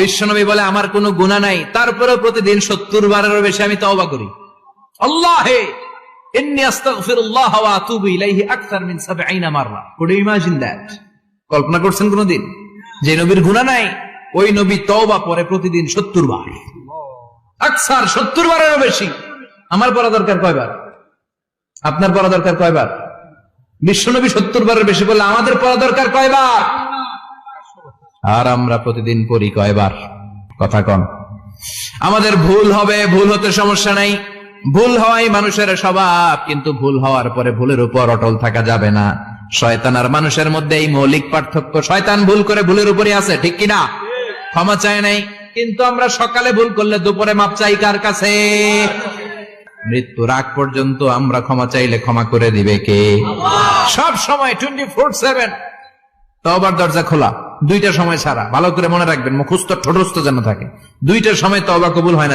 বিশ্বনবী বলে আমার কোনো গুনাহ নাই, তারপরেও প্রতিদিন 70 বারেরও বেশি আমি তওবা করি। আল্লাহে ইন্নী আস্তাগফিরুল্লাহ ওয়া আতুবু ইলাইহি আকসার মিন 70 মাররা। Could you imagine that? কল্পনা করছেন কোনদিন যে নবীর গুনাহ নাই ওই নবী তওবা করে প্রতিদিন 70 বার, আকসার 70 বারেরও বেশি। আমার পড়া দরকার কয়বার? আপনার পড়া দরকার কয়বার? বিশ্বনবী 70 বারের বেশি বললে আমাদের পড়া দরকার কয়বার? আর আমরা প্রতিদিন পড়ি কয়বার? কথা কন। আমাদের ভুল হবে, ভুল হতে সমস্যা নাই, ভুল হওয়াই মানুষের স্বভাব, কিন্তু ভুল হওয়ার পরে ভুলের উপর অটল থাকা যাবে না। শয়তান আর মানুষের মধ্যে এই মৌলিক পার্থক্য। শয়তান ভুল করে ভুলের উপরই আছে, ঠিক কিনা? ক্ষমা চায় নাই, কিন্তু আমরা সকালে ভুল করলে দুপুরে মাপ চাই কার কাছে? মৃত্যুর আগ পর্যন্ত আমরা ক্ষমা চাইলে ক্ষমা করে দিবে কে? সব সময় 24/7 তওবার দরজা খোলা, দুইটা সময় ছাড়া। ভালো করে মনে রাখবেন, মুখস্থ ঠোঁটস্থ যেন থাকে। দুইটার সময় তওবা কবুল হয় না।